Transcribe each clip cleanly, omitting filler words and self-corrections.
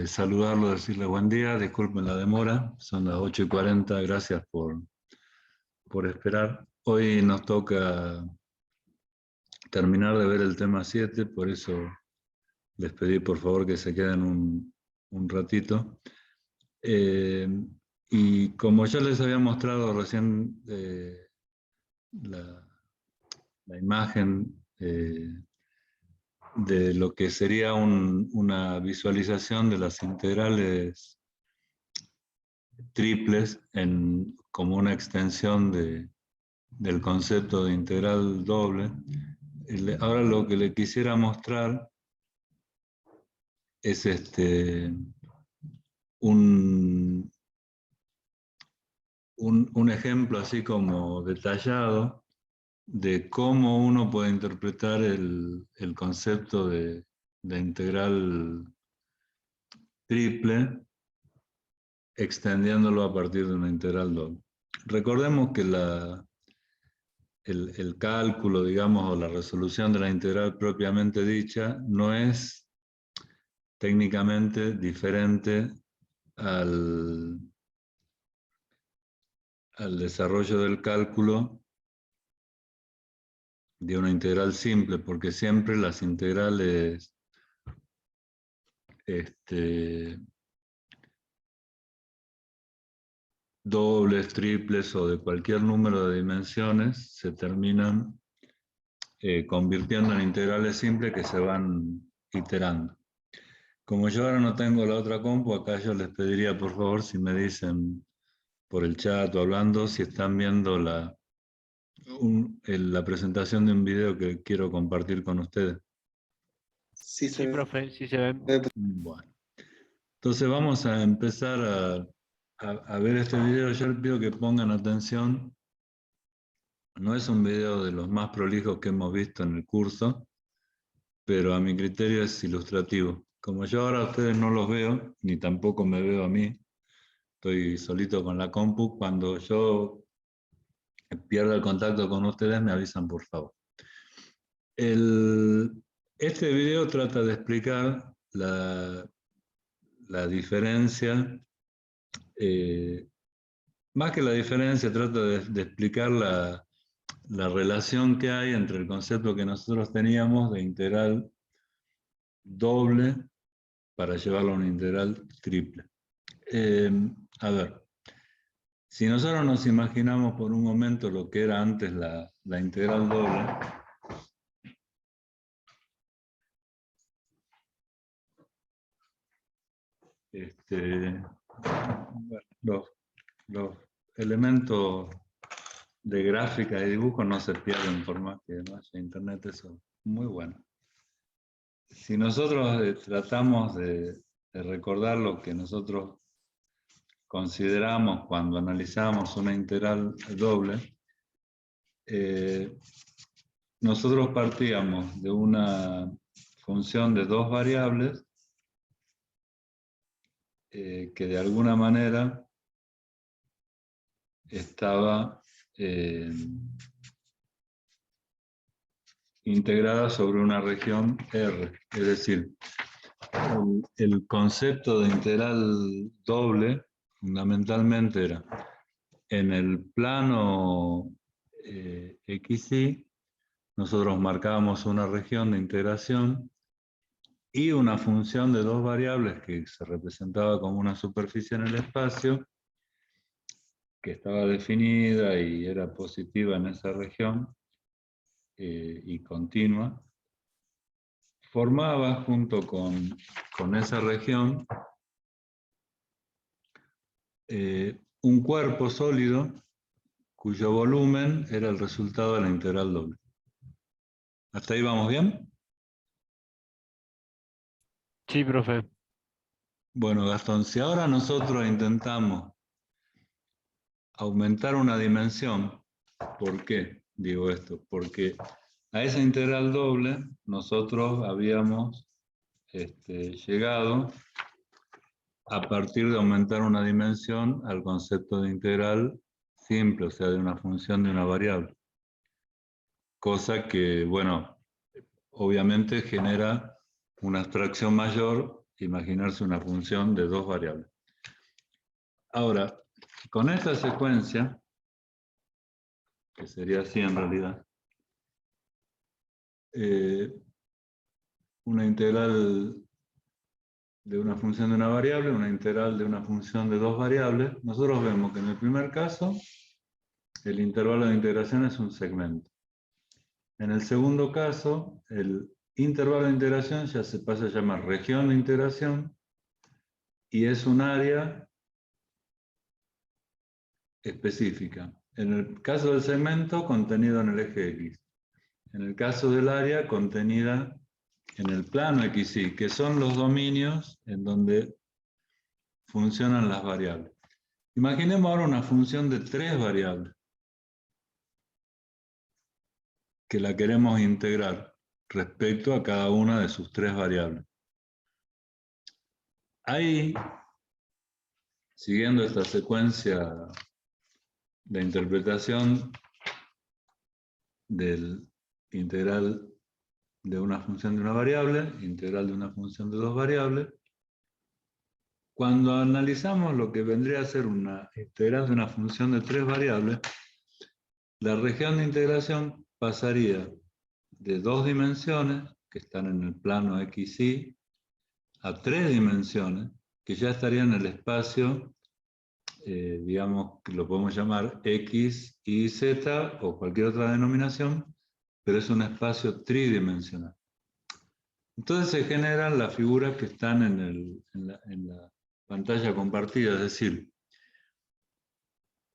Saludarlo, decirle buen día, disculpen la demora, son las 8:40, gracias por esperar. Hoy nos toca terminar de ver el tema 7, por eso les pedí por favor que se queden un ratito. Y como ya les había mostrado recién la imagen de lo que sería una visualización de las integrales triples como una extensión del concepto de integral doble. Ahora lo que le quisiera mostrar es un ejemplo así como detallado de cómo uno puede interpretar el concepto de integral triple extendiéndolo a partir de una integral doble. Recordemos que el cálculo, digamos, o la resolución de la integral propiamente dicha no es técnicamente diferente al desarrollo del cálculo de una integral simple, porque siempre las integrales dobles, triples o de cualquier número de dimensiones se terminan convirtiendo en integrales simples que se van iterando. Como yo ahora no tengo la otra compu, acá yo les pediría por favor si me dicen por el chat o hablando si están viendo la presentación de un video que quiero compartir con ustedes. Sí, Sí, profe, sí se ven. Bueno, entonces vamos a empezar a ver este video. Yo les pido que pongan atención. No es un video de los más prolijos que hemos visto en el curso, pero a mi criterio es ilustrativo. Como yo ahora a ustedes no los veo, ni tampoco me veo a mí, estoy solito con la compu, cuando yo pierda el contacto con ustedes me avisan por favor. Este video trata de explicar la diferencia, más que la diferencia, trata de explicar la relación que hay entre el concepto que nosotros teníamos de integral doble para llevarlo a una integral triple. A ver, si nosotros nos imaginamos por un momento lo que era antes la integral doble, bueno, los elementos de gráfica y dibujo no se pierden por más que no haya internet, eso es muy bueno. Si nosotros tratamos de recordar lo que nosotros consideramos cuando analizamos una integral doble, nosotros partíamos de una función de dos variables que de alguna manera estaba integrada sobre una región R. Es decir, el concepto de integral doble fundamentalmente era en el plano XY, nosotros marcábamos una región de integración y una función de dos variables que se representaba como una superficie en el espacio, que estaba definida y era positiva en esa región y continua, formaba junto con esa región un cuerpo sólido cuyo volumen era el resultado de la integral doble. ¿Hasta ahí vamos bien? Sí, profe. Bueno, Gastón, si ahora nosotros intentamos aumentar una dimensión, ¿por qué digo esto? Porque a esa integral doble nosotros habíamos llegado a partir de aumentar una dimensión al concepto de integral simple, o sea, de una función de una variable. Cosa que, bueno, obviamente genera una abstracción mayor imaginarse una función de dos variables. Ahora, con esta secuencia, que sería así en realidad, una integral de una función de una variable, una integral de una función de dos variables, nosotros vemos que en el primer caso, el intervalo de integración es un segmento. En el segundo caso, el intervalo de integración ya se pasa a llamar región de integración y es un área específica. En el caso del segmento, contenido en el eje X. En el caso del área, contenida en el plano XY, que son los dominios en donde funcionan las variables. Imaginemos ahora una función de tres variables que la queremos integrar respecto a cada una de sus tres variables. Ahí, siguiendo esta secuencia de interpretación del integral de una función de una variable, integral de una función de dos variables, cuando analizamos lo que vendría a ser una integral de una función de tres variables, la región de integración pasaría de dos dimensiones, que están en el plano XY, a tres dimensiones, que ya estarían en el espacio, digamos, que lo podemos llamar X, Y, Z, o cualquier otra denominación, pero es un espacio tridimensional. Entonces se generan las figuras que están en la pantalla compartida, es decir,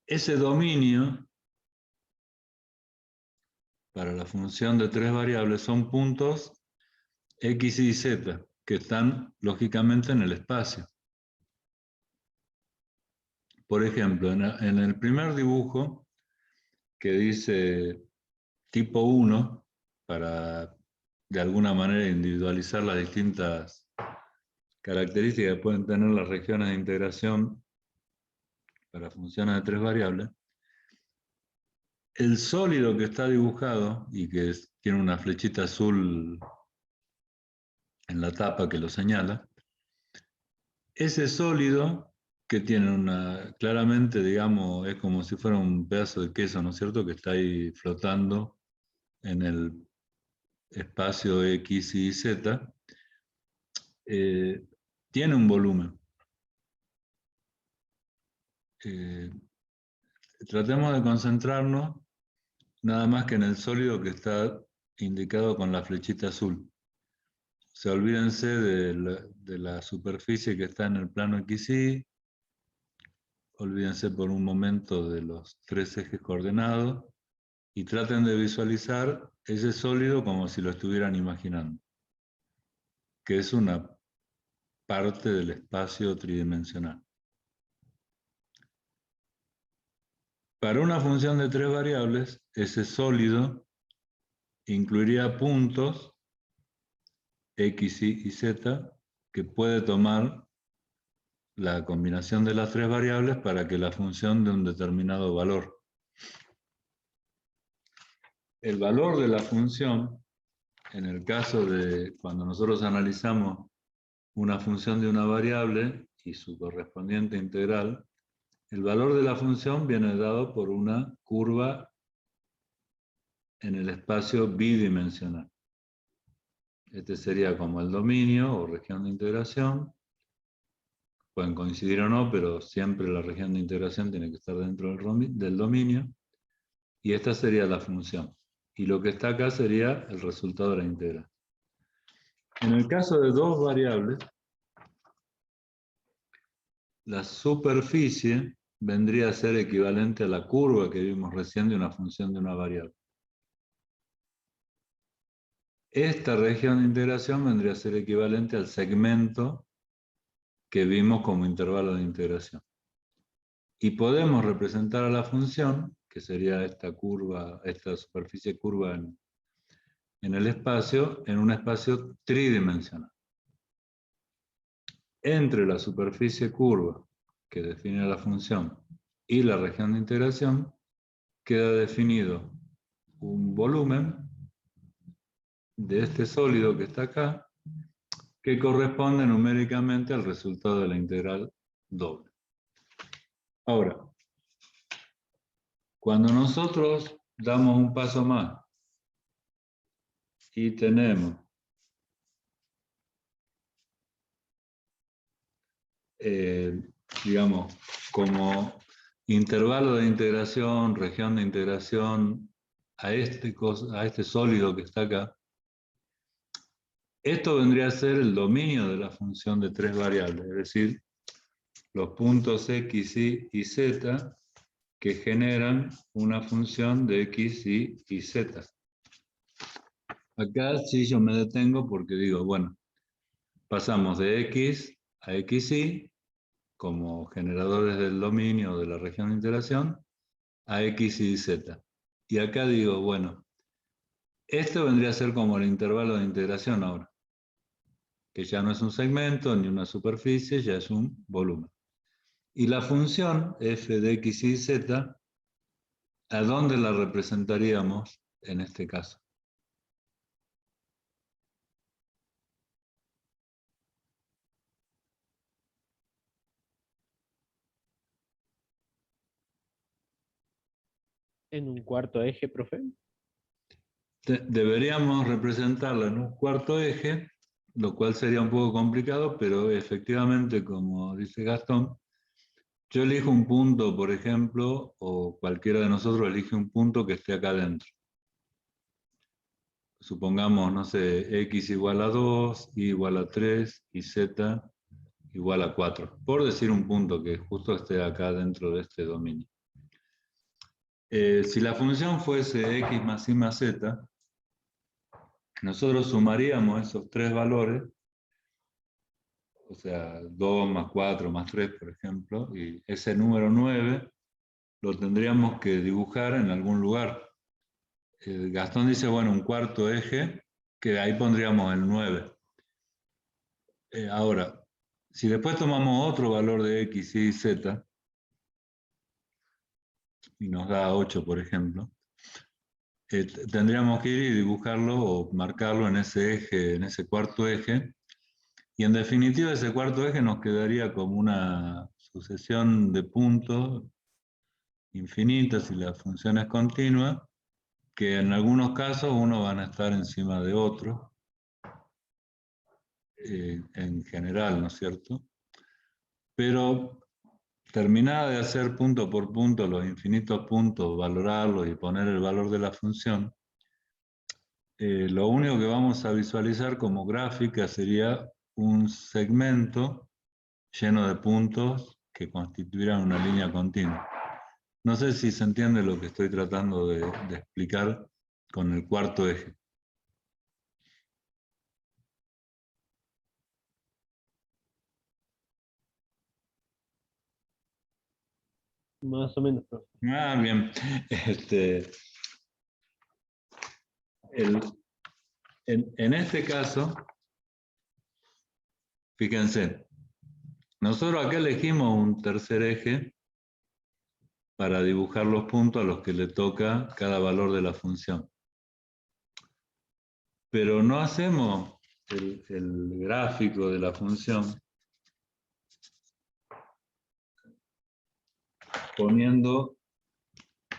ese dominio para la función de tres variables son puntos X, Y, Z, que están lógicamente en el espacio. Por ejemplo, en el primer dibujo, que dice tipo 1, para de alguna manera individualizar las distintas características que pueden tener las regiones de integración para funciones de tres variables, el sólido que está dibujado y que tiene una flechita azul en la tapa que lo señala, ese sólido que tiene claramente, digamos, es como si fuera un pedazo de queso, ¿no es cierto?, que está ahí flotando en el espacio X y Z, tiene un volumen. Tratemos de concentrarnos nada más que en el sólido que está indicado con la flechita azul. O sea, olvídense de la superficie que está en el plano XY, olvídense por un momento de los tres ejes coordenados y traten de visualizar ese sólido como si lo estuvieran imaginando, que es una parte del espacio tridimensional. Para una función de tres variables, ese sólido incluiría puntos X, Y y Z que puede tomar la combinación de las tres variables para que la función dé un determinado valor. El valor de la función, en el caso de cuando nosotros analizamos una función de una variable y su correspondiente integral, el valor de la función viene dado por una curva en el espacio bidimensional. Este sería como el dominio o región de integración. Pueden coincidir o no, pero siempre la región de integración tiene que estar dentro del dominio. Y esta sería la función. Y lo que está acá sería el resultado de la integral. En el caso de dos variables, la superficie vendría a ser equivalente a la curva que vimos recién de una función de una variable. Esta región de integración vendría a ser equivalente al segmento que vimos como intervalo de integración. Y podemos representar a la función, que sería esta curva, esta superficie curva en el espacio, en un espacio tridimensional. Entre la superficie curva que define la función y la región de integración, queda definido un volumen de este sólido que está acá, que corresponde numéricamente al resultado de la integral doble. Ahora, cuando nosotros damos un paso más y tenemos digamos, como intervalo de integración, región de integración, a este sólido que está acá, esto vendría a ser el dominio de la función de tres variables, es decir, los puntos x, y z que generan una función de x, y z. Acá sí yo me detengo porque digo, bueno, pasamos de x a x, y como generadores del dominio de la región de integración, a x, y z. Y acá digo, bueno, esto vendría a ser como el intervalo de integración ahora, que ya no es un segmento ni una superficie, ya es un volumen. Y la función f de x, y z, ¿a dónde la representaríamos en este caso? En un cuarto eje, profe. Deberíamos representarla en un cuarto eje, lo cual sería un poco complicado, pero efectivamente, como dice Gastón, yo elijo un punto, por ejemplo, o cualquiera de nosotros elige un punto que esté acá adentro. Supongamos, no sé, x igual a 2, y igual a 3, y z igual a 4. Por decir un punto que justo esté acá dentro de este dominio. Si la función fuese x más y más z, nosotros sumaríamos esos tres valores, o sea, 2 más 4 más 3, por ejemplo, y ese número 9 lo tendríamos que dibujar en algún lugar. Gastón dice, bueno, un cuarto eje, que ahí pondríamos el 9. Ahora, si después tomamos otro valor de x, y z, y nos da 8, por ejemplo, tendríamos que ir y dibujarlo o marcarlo en ese eje, en ese cuarto eje, y en definitiva ese cuarto eje nos quedaría como una sucesión de puntos infinitas si la función es continua, que en algunos casos uno van a estar encima de otro, en general, ¿no es cierto? Pero terminada de hacer punto por punto los infinitos puntos, valorarlos y poner el valor de la función, lo único que vamos a visualizar como gráfica sería un segmento lleno de puntos que constituirán una línea continua. No sé si se entiende lo que estoy tratando de explicar con el cuarto eje. Más o menos, profe. Ah, bien. En este caso, fíjense, nosotros acá elegimos un tercer eje para dibujar los puntos a los que le toca cada valor de la función. Pero no hacemos el gráfico de la función poniendo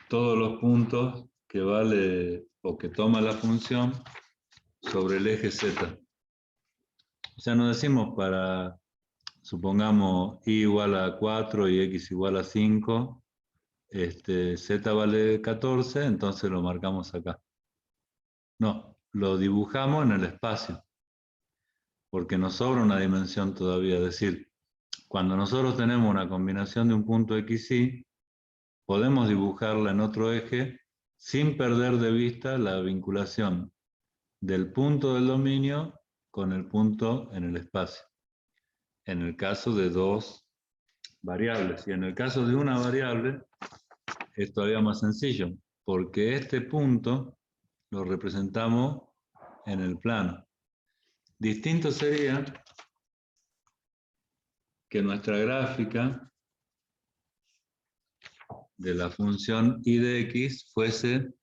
todos los puntos que vale o que toma la función sobre el eje Z. O sea, no decimos para, supongamos, y igual a 4 y x igual a 5, z vale 14, entonces lo marcamos acá. No, lo dibujamos en el espacio, porque nos sobra una dimensión todavía. Es decir, cuando nosotros tenemos una combinación de un punto x, y, podemos dibujarla en otro eje sin perder de vista la vinculación del punto del dominio con el punto en el espacio. En el caso de dos variables. Y en el caso de una variable es todavía más sencillo, porque este punto lo representamos en el plano. Distinto sería que nuestra gráfica de la función y de x fuese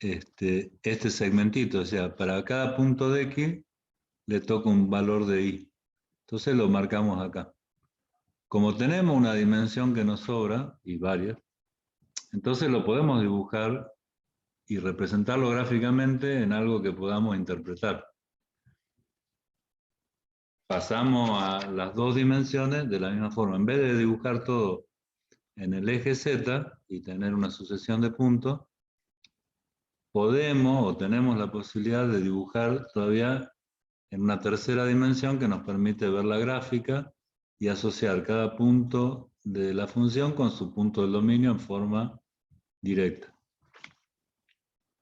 este segmentito, o sea, para cada punto de x le toca un valor de i. Entonces lo marcamos acá. Como tenemos una dimensión que nos sobra, y varias, entonces lo podemos dibujar y representarlo gráficamente en algo que podamos interpretar. Pasamos a las dos dimensiones de la misma forma. En vez de dibujar todo en el eje Z y tener una sucesión de puntos, podemos o tenemos la posibilidad de dibujar todavía en una tercera dimensión que nos permite ver la gráfica y asociar cada punto de la función con su punto del dominio en forma directa.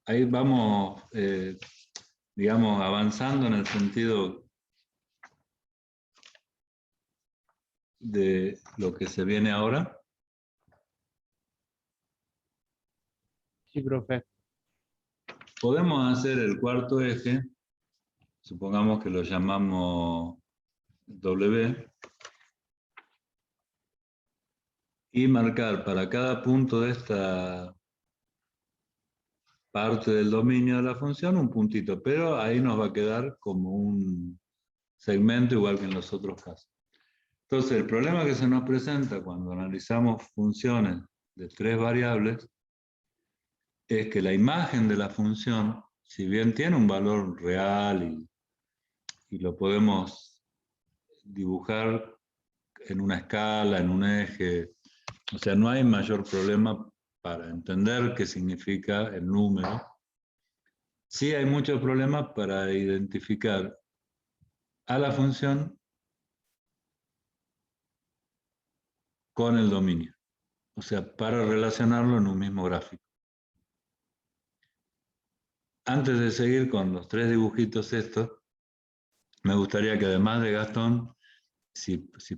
Ahí vamos, digamos, avanzando en el sentido de lo que se viene ahora. Sí, profe. Podemos hacer el cuarto eje, supongamos que lo llamamos W, y marcar para cada punto de esta parte del dominio de la función un puntito, pero ahí nos va a quedar como un segmento igual que en los otros casos. Entonces, el problema que se nos presenta cuando analizamos funciones de tres variables es que la imagen de la función, si bien tiene un valor real y lo podemos dibujar en una escala, en un eje, o sea, no hay mayor problema para entender qué significa el número. Sí hay muchos problemas para identificar a la función con el dominio, o sea, para relacionarlo en un mismo gráfico. Antes de seguir con los tres dibujitos estos, me gustaría que además de Gastón, si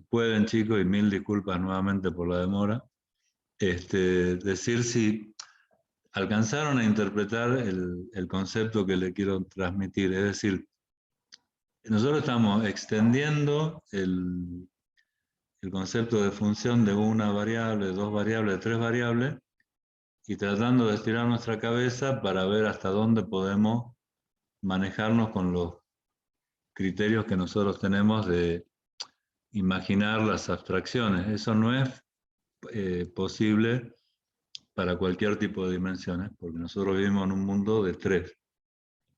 pueden chicos, y mil disculpas nuevamente por la demora, decir si alcanzaron a interpretar el concepto que le quiero transmitir. Es decir, nosotros estamos extendiendo el concepto de función de una variable, de dos variables, de tres variables, y tratando de estirar nuestra cabeza para ver hasta dónde podemos manejarnos con los criterios que nosotros tenemos de imaginar las abstracciones. Eso no es posible para cualquier tipo de dimensiones, porque nosotros vivimos en un mundo de tres.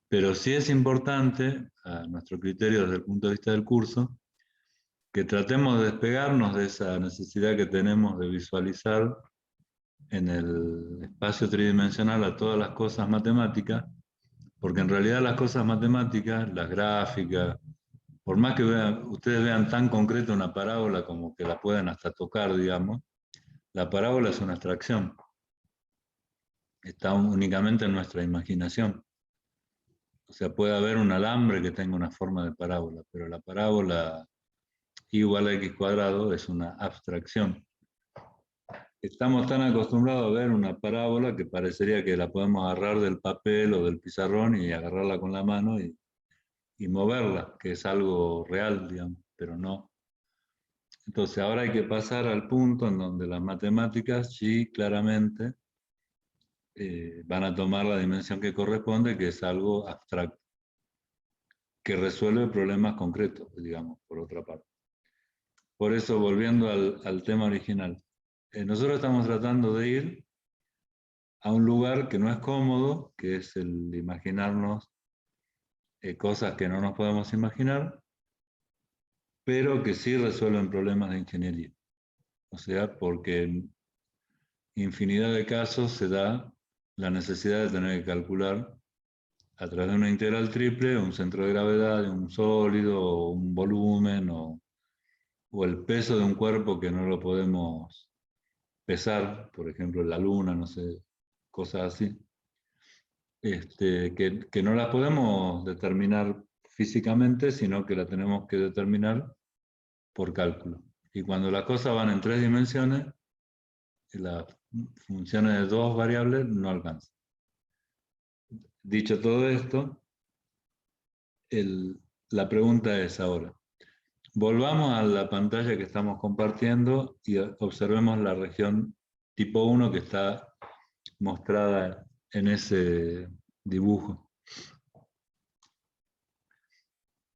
Pero sí es importante, a nuestro criterio desde el punto de vista del curso, que tratemos de despegarnos de esa necesidad que tenemos de visualizar en el espacio tridimensional a todas las cosas matemáticas, porque en realidad las cosas matemáticas, las gráficas, por más que ustedes vean tan concreta una parábola como que la pueden hasta tocar, digamos, la parábola es una abstracción. Está únicamente en nuestra imaginación. O sea, puede haber un alambre que tenga una forma de parábola, pero la parábola I igual a x cuadrado es una abstracción. Estamos tan acostumbrados a ver una parábola que parecería que la podemos agarrar del papel o del pizarrón y agarrarla con la mano y moverla, que es algo real, digamos, pero no. Entonces ahora hay que pasar al punto en donde las matemáticas sí claramente van a tomar la dimensión que corresponde, que es algo abstracto, que resuelve problemas concretos, digamos, por otra parte. Por eso, volviendo al tema original, nosotros estamos tratando de ir a un lugar que no es cómodo, que es el imaginarnos cosas que no nos podemos imaginar, pero que sí resuelven problemas de ingeniería. O sea, porque en infinidad de casos se da la necesidad de tener que calcular a través de una integral triple un centro de gravedad de un sólido, o un volumen, o el peso de un cuerpo que no lo podemos pesar, por ejemplo la luna, no sé, cosas así, que no las podemos determinar físicamente, sino que la tenemos que determinar por cálculo. Y cuando las cosas van en tres dimensiones, las funciones de dos variables no alcanzan. Dicho todo esto, la pregunta es ahora, volvamos a la pantalla que estamos compartiendo y observemos la región tipo 1 que está mostrada en ese dibujo.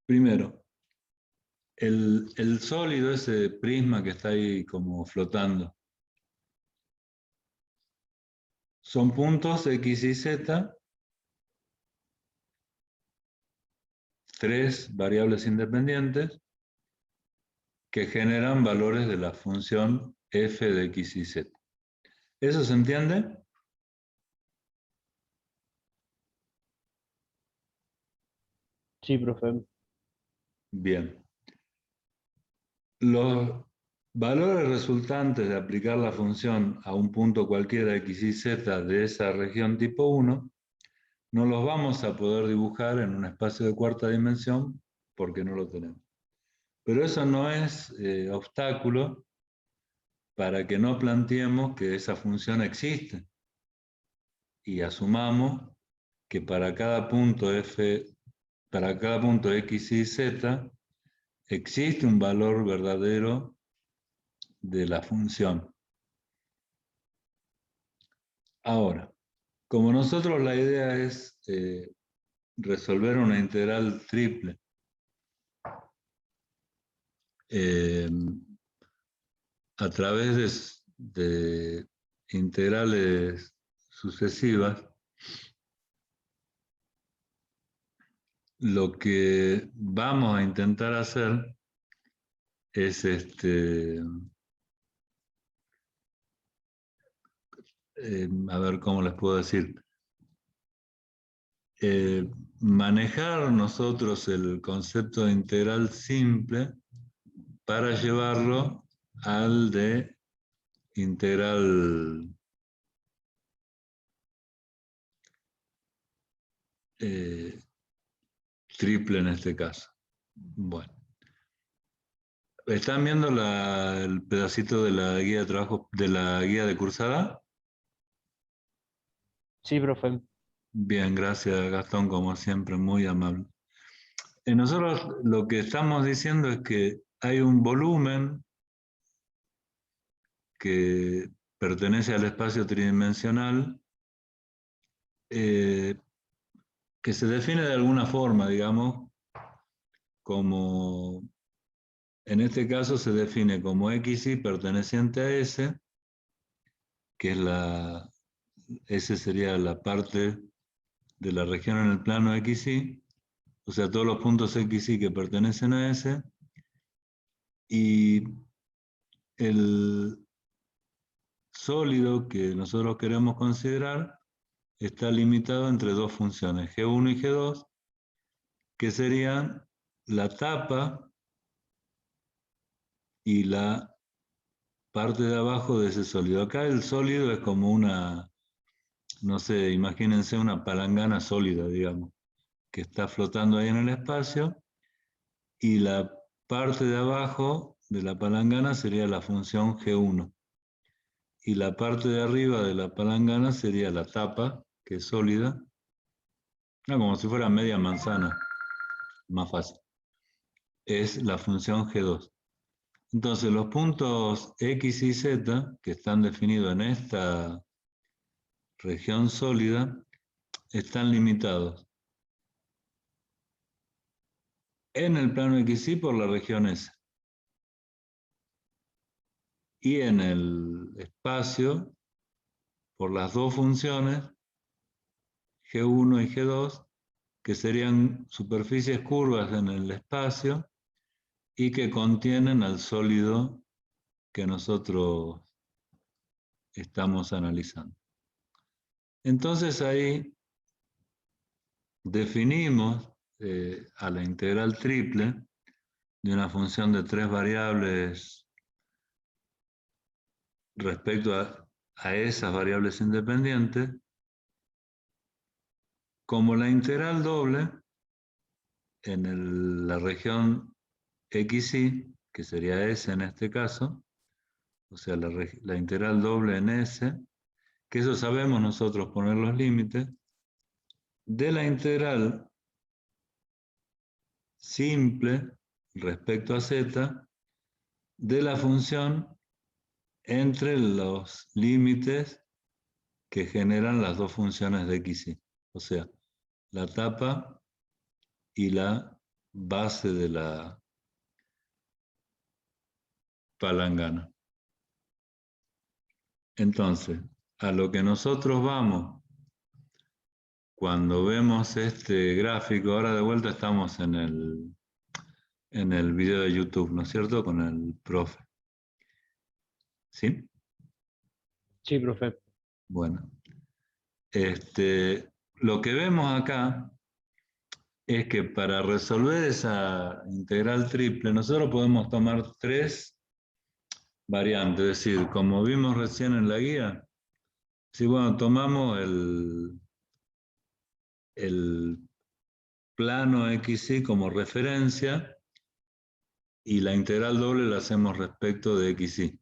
Primero, el sólido, ese prisma que está ahí como flotando, son puntos X y Z, tres variables independientes, que generan valores de la función f de X y Z. ¿Eso se entiende? Sí, profe. Bien. Los valores resultantes de aplicar la función a un punto cualquiera X y Z de esa región tipo 1, no los vamos a poder dibujar en un espacio de cuarta dimensión porque no lo tenemos. Pero eso no es obstáculo para que no planteemos que esa función existe y asumamos que para cada punto X y Z existe un valor verdadero de la función. Ahora, como nosotros la idea es resolver una integral triple a través de integrales sucesivas, lo que vamos a intentar hacer es a ver cómo les puedo decir, manejar nosotros el concepto de integral simple para llevarlo al de integral triple en este caso. Bueno. ¿Están viendo el pedacito de la guía de trabajo, de la guía de cursada? Sí, profe. Bien, gracias Gastón, como siempre, muy amable. Nosotros lo que estamos diciendo es que hay un volumen que pertenece al espacio tridimensional que se define de alguna forma, digamos, como, en este caso se define como XY perteneciente a S, que es S sería la parte de la región en el plano XY, o sea, todos los puntos XY que pertenecen a S, y el sólido que nosotros queremos considerar está limitado entre dos funciones, G1 y G2, que serían la tapa y la parte de abajo de ese sólido. Acá el sólido es como una, no sé, imagínense una palangana sólida, digamos, que está flotando ahí en el espacio, y la parte de abajo de la palangana sería la función G1. Y la parte de arriba de la palangana sería la tapa, que es sólida. No, como si fuera media manzana, más fácil. Es la función G2. Entonces, los puntos X y Z, que están definidos en esta región sólida, están limitados en el plano XY por la región S. Y en el espacio, por las dos funciones, G1 y G2, que serían superficies curvas en el espacio y que contienen al sólido que nosotros estamos analizando. Entonces ahí definimos a la integral triple de una función de tres variables respecto a esas variables independientes como la integral doble en la región XY, que sería S en este caso, o sea, la integral doble en S, que eso sabemos nosotros poner los límites, de la integral simple respecto a Z de la función entre los límites que generan las dos funciones de XY, o sea, la tapa y la base de la palangana. Entonces, a lo que nosotros vamos cuando vemos este gráfico, ahora de vuelta estamos en el video de YouTube, ¿no es cierto? Con el profe. ¿Sí? Sí, profe. Bueno. Lo que vemos acá es que para resolver esa integral triple, nosotros podemos tomar tres variantes. Es decir, como vimos recién en la guía, si bueno, tomamos el plano XY como referencia y la integral doble la hacemos respecto de XY,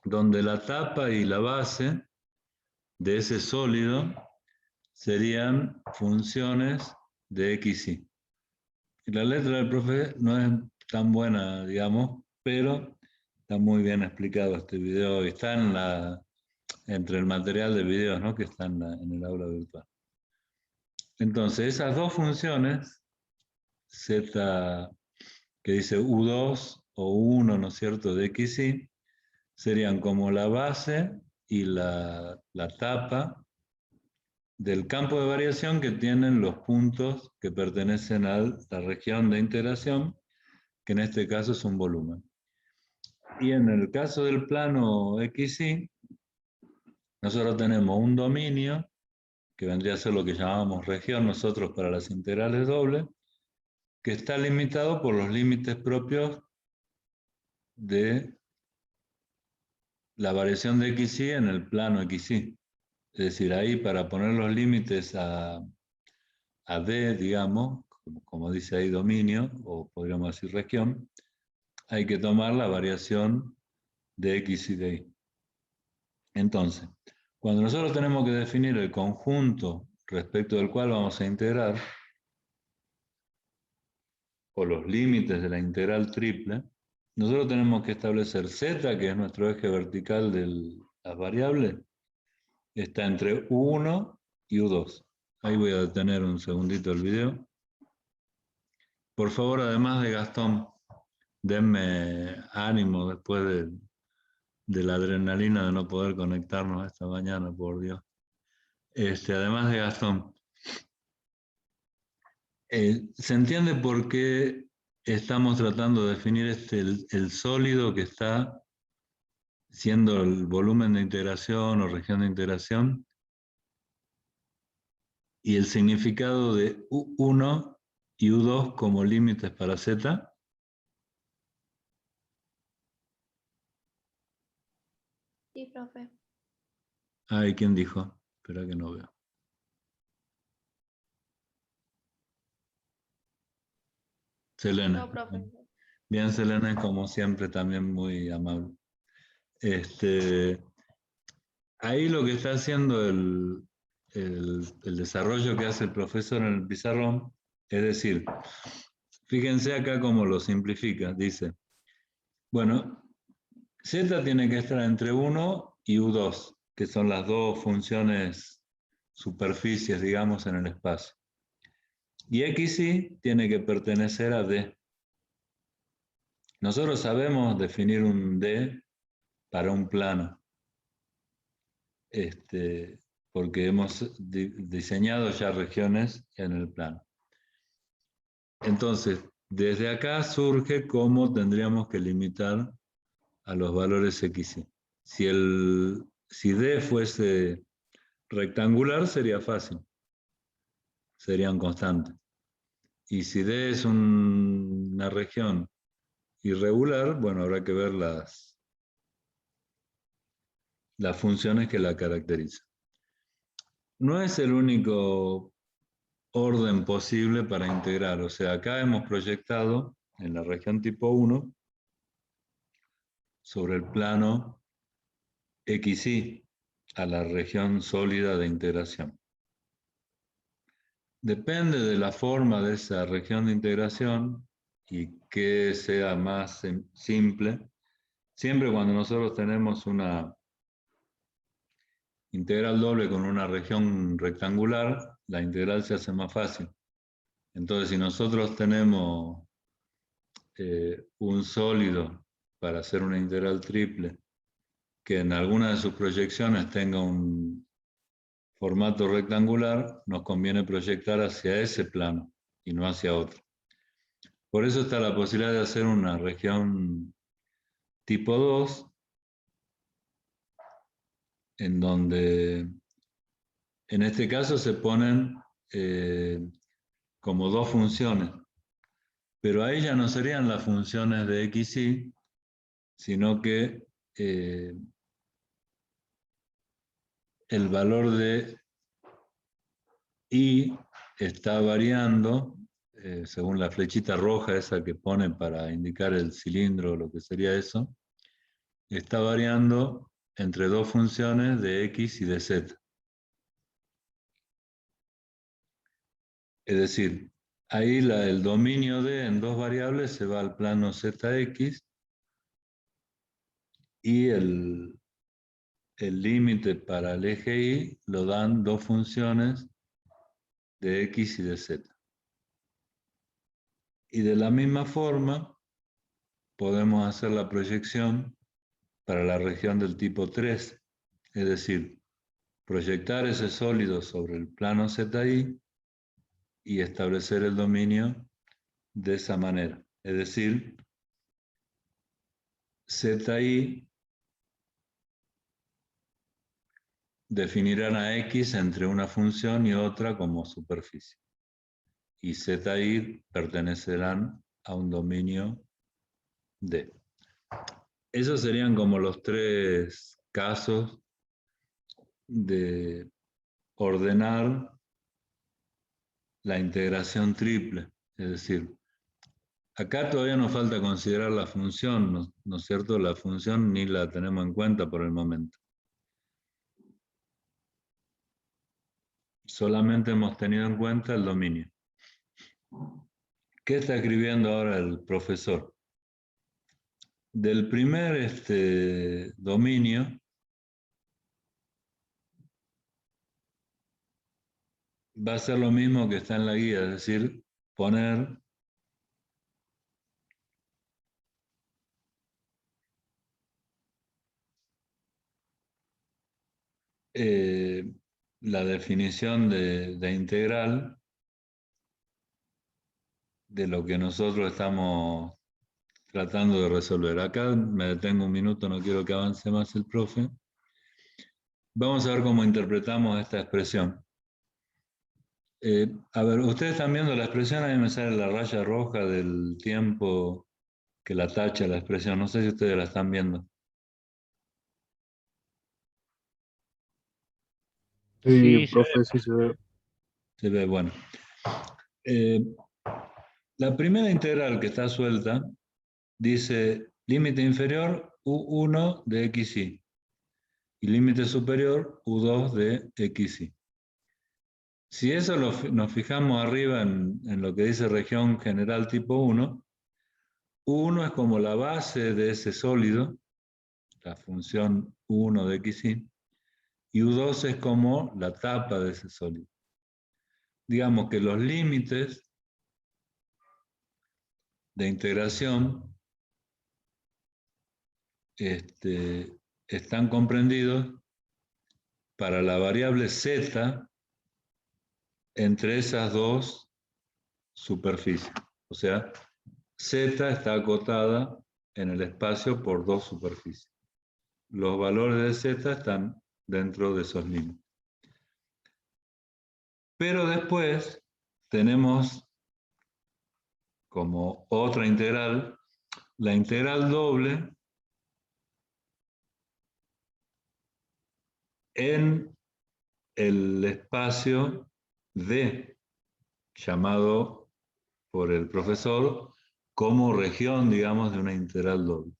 donde la tapa y la base de ese sólido serían funciones de XY. Y la letra del profe no es tan buena, digamos, pero está muy bien explicado este video y está entre el material de videos, ¿no?, que está en el aula virtual. Entonces, esas dos funciones, Z que dice U2 o U1, ¿no es cierto?, de XY, serían como la base y la tapa del campo de variación que tienen los puntos que pertenecen a la región de integración, que en este caso es un volumen. Y en el caso del plano XY, nosotros tenemos un dominio, que vendría a ser lo que llamamos región nosotros para las integrales dobles, que está limitado por los límites propios de la variación de XY en el plano XY. Es decir, ahí para poner los límites a D, digamos, como dice ahí dominio, o podríamos decir región, hay que tomar la variación de X y de Y. Entonces, cuando nosotros tenemos que definir el conjunto respecto del cual vamos a integrar, o los límites de la integral triple, nosotros tenemos que establecer Z, que es nuestro eje vertical de las variables, está entre U1 y U2. Ahí voy a detener un segundito el video. Por favor, además de Gastón, denme ánimo después de la adrenalina de no poder conectarnos esta mañana, por Dios. Además de Gastón, ¿se entiende por qué estamos tratando de definir el sólido que está siendo el volumen de integración o región de integración? Y el significado de U1 y U2 como límites para Z. Sí, profe. Ay, ¿quién dijo? Espera que no veo. Selena. No, profe. Bien, Selena, como siempre, también muy amable. Ahí lo que está haciendo el desarrollo que hace el profesor en el pizarrón, es decir, fíjense acá cómo lo simplifica. Dice, bueno, Z tiene que estar entre 1 y U2, que son las dos funciones superficies, digamos, en el espacio. Y XY tiene que pertenecer a D. Nosotros sabemos definir un D para un plano, porque hemos diseñado ya regiones en el plano. Entonces, desde acá surge cómo tendríamos que limitar a los valores XY. Si D fuese rectangular, sería fácil, serían constantes. Y si D es una región irregular, bueno, habrá que ver las funciones que la caracterizan. No es el único orden posible para integrar, o sea, acá hemos proyectado en la región tipo 1 sobre el plano XY a la región sólida de integración. Depende de la forma de esa región de integración y que sea más simple. Siempre cuando nosotros tenemos una integral doble con una región rectangular, la integral se hace más fácil. Entonces, si nosotros tenemos un sólido para hacer una integral triple que en alguna de sus proyecciones tenga un formato rectangular, nos conviene proyectar hacia ese plano y no hacia otro. Por eso está la posibilidad de hacer una región tipo 2, en donde en este caso se ponen como dos funciones, pero ahí ya no serían las funciones de x, y, sino que el valor de y está variando, según la flechita roja esa que pone para indicar el cilindro, lo que sería eso, está variando entre dos funciones de x y de z. Es decir, ahí el dominio de en dos variables se va al plano zx y el límite para el eje y lo dan dos funciones de x y de z. Y de la misma forma podemos hacer la proyección para la región del tipo 3, es decir, proyectar ese sólido sobre el plano ZI y establecer el dominio de esa manera. Es decir, ZI definirán a X entre una función y otra como superficie. Y ZI pertenecerán a un dominio D. Esos serían como los tres casos de ordenar la integración triple. Es decir, acá todavía nos falta considerar la función, ¿no es cierto? La función ni la tenemos en cuenta por el momento. Solamente hemos tenido en cuenta el dominio. ¿Qué está escribiendo ahora el profesor? Del primer dominio, va a ser lo mismo que está en la guía, es decir, poner la definición de integral de lo que nosotros estamos tratando de resolver. Acá me detengo un minuto, no quiero que avance más el profe. Vamos a ver cómo interpretamos esta expresión. A ver, ustedes están viendo la expresión, a mí me sale la raya roja del tiempo que la tacha la expresión. No sé si ustedes la están viendo. Sí, Sí, profe, sí se ve. Se ve, bueno. La primera integral que está suelta dice límite inferior u1 de xy y límite superior u2 de xy. Si eso nos fijamos arriba en lo que dice región general tipo 1, U1 es como la base de ese sólido, la función U1 de xy, y U2 es como la tapa de ese sólido. Digamos que los límites de integración están comprendidos para la variable z entre esas dos superficies. O sea, z está acotada en el espacio por dos superficies. Los valores de z están dentro de esos límites. Pero después tenemos como otra integral, la integral doble en el espacio D, llamado por el profesor como región, digamos, de una integral doble.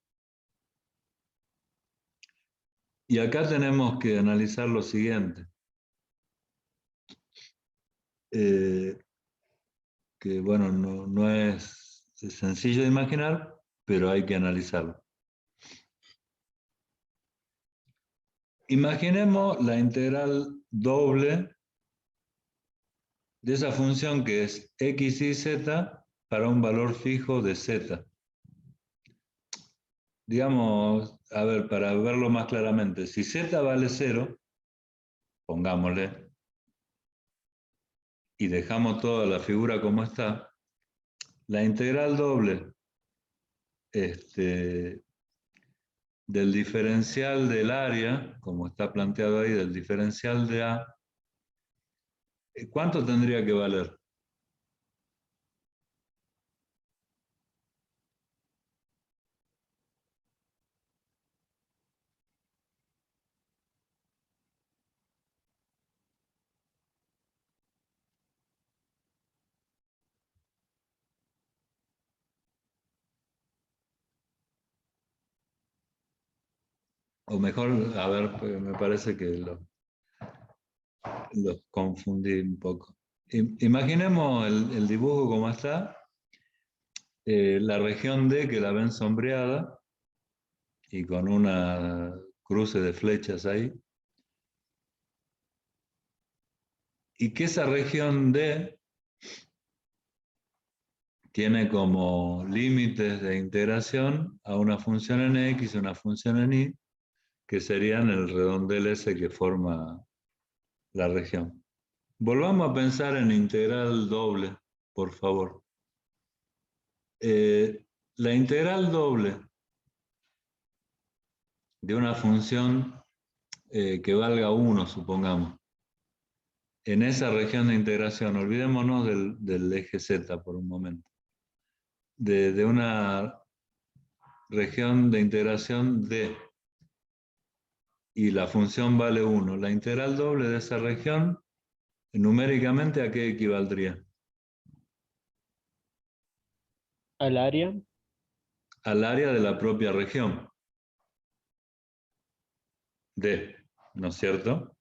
Y acá tenemos que analizar lo siguiente. Que bueno, no es sencillo de imaginar, pero hay que analizarlo. Imaginemos la integral doble de esa función que es x y z para un valor fijo de z. Digamos, a ver, para verlo más claramente, si z vale 0, pongámosle, y dejamos toda la figura como está, la integral doble del diferencial del área, como está planteado ahí, del diferencial de A, ¿cuánto tendría que valer? O mejor, a ver, porque me parece que los confundí un poco. Imaginemos el dibujo como está, la región D que la ven sombreada y con una cruce de flechas ahí, y que esa región D tiene como límites de integración a una función en X y una función en Y, que serían el redondel ese que forma la región. Volvamos a pensar en integral doble, por favor. La integral doble de una función que valga 1, supongamos, en esa región de integración, olvidémonos del eje Z por un momento, de una región de integración D, y la función vale 1. La integral doble de esa región, numéricamente, ¿a qué equivaldría? Al área. Al área de la propia región D, ¿no es cierto?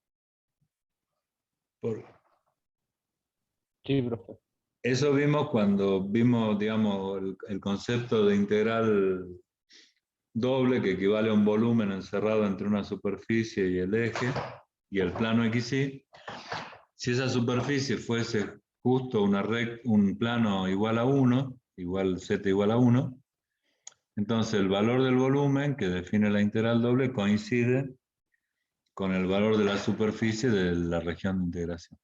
Sí, profe. Eso vimos cuando vimos, digamos, el concepto de integral doble, que equivale a un volumen encerrado entre una superficie y el eje, y el plano XY. Si esa superficie fuese justo un plano igual a 1, igual z igual a 1, entonces el valor del volumen que define la integral doble coincide con el valor de la superficie de la región de integración.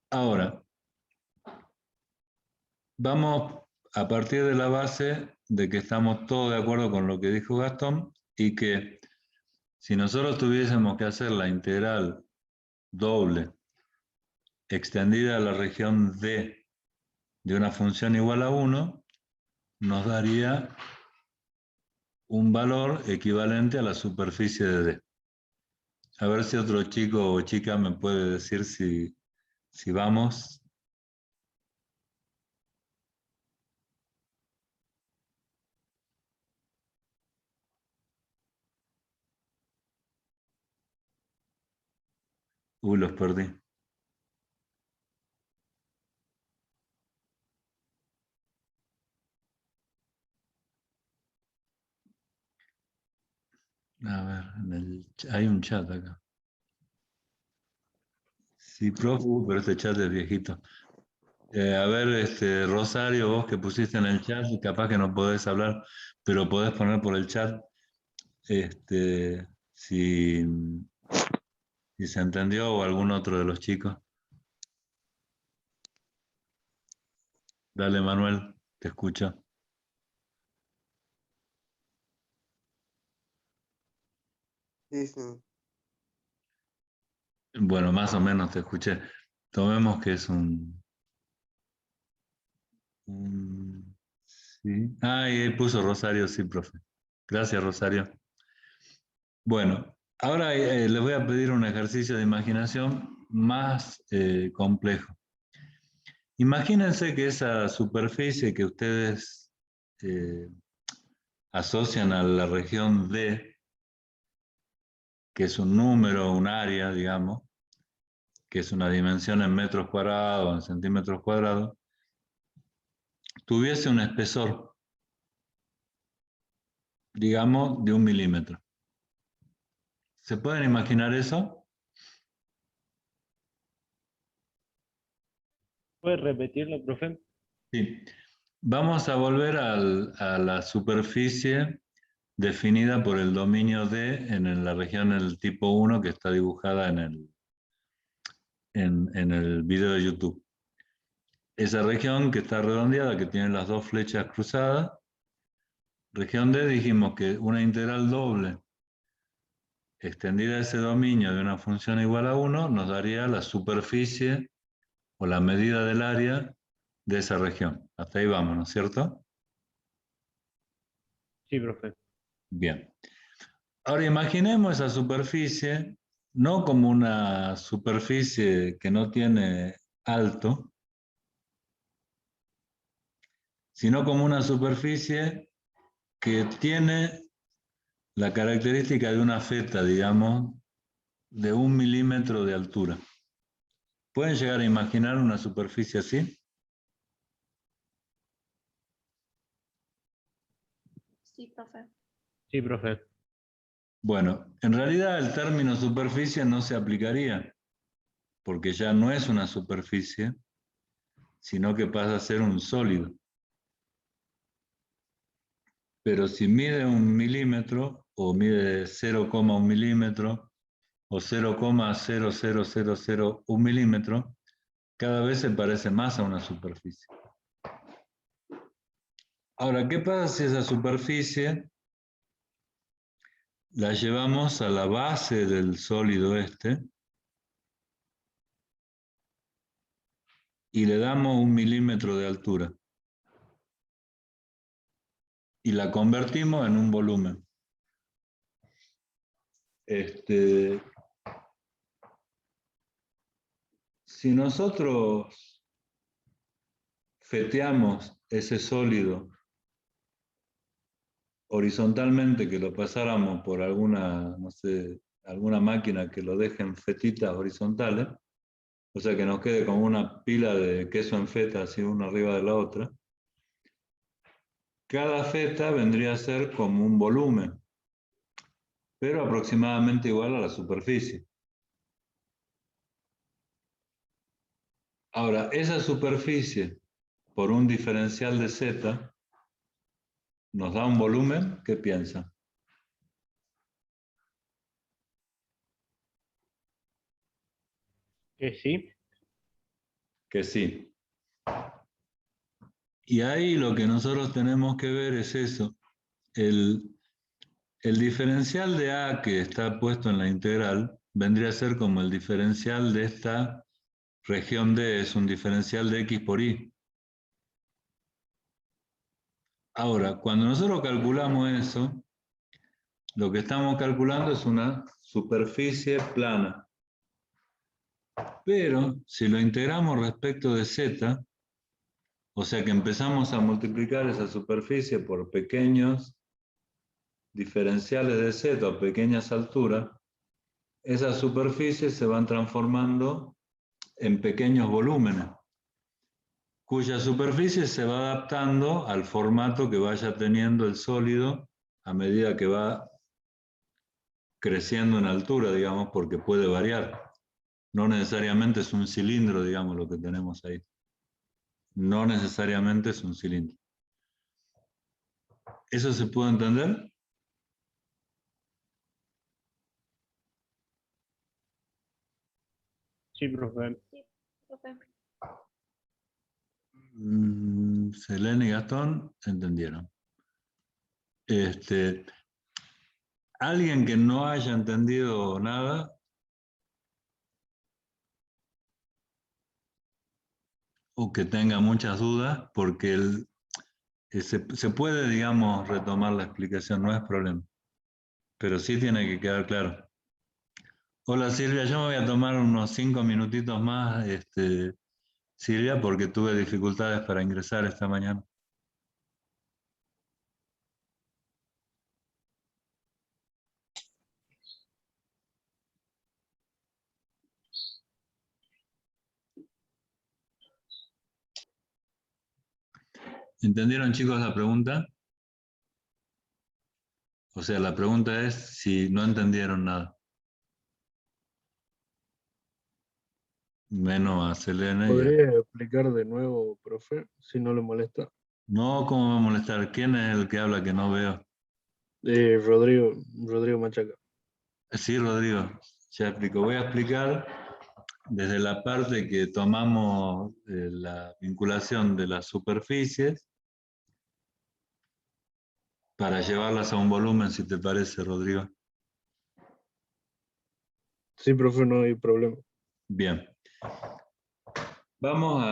Ahora, vamos a partir de la base de que estamos todos de acuerdo con lo que dijo Gastón, y que si nosotros tuviésemos que hacer la integral doble extendida a la región D de una función igual a 1, nos daría un valor equivalente a la superficie de D. A ver si otro chico o chica me puede decir si vamos. Los perdí. A ver, hay un chat acá. Sí, profe, pero este chat es viejito. A ver, Rosario, vos que pusiste en el chat, capaz que no podés hablar, pero podés poner por el chat si, si se entendió, o algún otro de los chicos. Dale, Manuel, te escucho. Sí, sí. Bueno, más o menos te escuché. Tomemos que es sí. Ah, y ahí puso Rosario, sí, profe. Gracias, Rosario. Bueno, ahora les voy a pedir un ejercicio de imaginación más complejo. Imagínense que esa superficie que ustedes eh, asocian a la región D, que es un número, un área, digamos, que es una dimensión en metros cuadrados, en centímetros cuadrados, tuviese un espesor, digamos, de 1 milímetro. ¿Se pueden imaginar eso? ¿Puede repetirlo, profe? Sí. Vamos a volver a la superficie definida por el dominio D en la región del tipo 1 que está dibujada en el video de YouTube. Esa región que está redondeada, que tiene las dos flechas cruzadas, región D, dijimos que una integral doble extendida a ese dominio de una función igual a 1 nos daría la superficie o la medida del área de esa región. Hasta ahí vamos, ¿no es cierto? Sí, profe. Bien. Ahora imaginemos esa superficie no como una superficie que no tiene alto, sino como una superficie que tiene la característica de una feta, digamos, de 1 milímetro de altura. ¿Pueden llegar a imaginar una superficie así? Sí, profe. Sí, profe. Bueno, en realidad el término superficie no se aplicaría, porque ya no es una superficie, sino que pasa a ser un sólido. Pero si mide 1 milímetro, o mide 0,1 milímetro, o 0,00001 milímetro, cada vez se parece más a una superficie. Ahora, ¿qué pasa si esa superficie la llevamos a la base del sólido este y le damos 1 milímetro de altura y la convertimos en un volumen? Si nosotros feteamos ese sólido horizontalmente, que lo pasáramos por alguna, no sé, alguna máquina que lo deje en fetitas horizontales, o sea que nos quede como una pila de queso en feta, así una arriba de la otra, cada feta vendría a ser como un volumen, pero aproximadamente igual a la superficie. Ahora, esa superficie, por un diferencial de z, nos da un volumen. ¿Qué piensan? ¿Que sí? Que sí. Y ahí lo que nosotros tenemos que ver es eso. El diferencial de A que está puesto en la integral vendría a ser como el diferencial de esta región D, es un diferencial de X por Y. Ahora, cuando nosotros calculamos eso, lo que estamos calculando es una superficie plana. Pero si lo integramos respecto de Z, o sea que empezamos a multiplicar esa superficie por pequeños diferenciales de Z o pequeñas alturas, esas superficies se van transformando en pequeños volúmenes, cuya superficie se va adaptando al formato que vaya teniendo el sólido a medida que va creciendo en altura, digamos, porque puede variar. No necesariamente es un cilindro, digamos, lo que tenemos ahí. No necesariamente es un cilindro. ¿Eso se puede entender? Sí, profe. Sí, profe. Selene y Gastón entendieron. Alguien que no haya entendido nada o que tenga muchas dudas, porque se puede, digamos, retomar la explicación, no es problema, pero sí tiene que quedar claro. Hola Silvia, yo me voy a tomar unos 5 minutitos más, Silvia, porque tuve dificultades para ingresar esta mañana. ¿Entendieron, chicos, la pregunta? O sea, la pregunta es si no entendieron nada. menos a Selene. ¿Podría explicar de nuevo, profe, si no le molesta? No, ¿cómo me va a molestar? ¿Quién es el que habla que no veo? Rodrigo Machaca. Sí, Rodrigo, ya explico. Voy a explicar desde la parte que tomamos la vinculación de las superficies para llevarlas a un volumen, si te parece, Rodrigo. Sí, profe, no hay problema. Bien. Vamos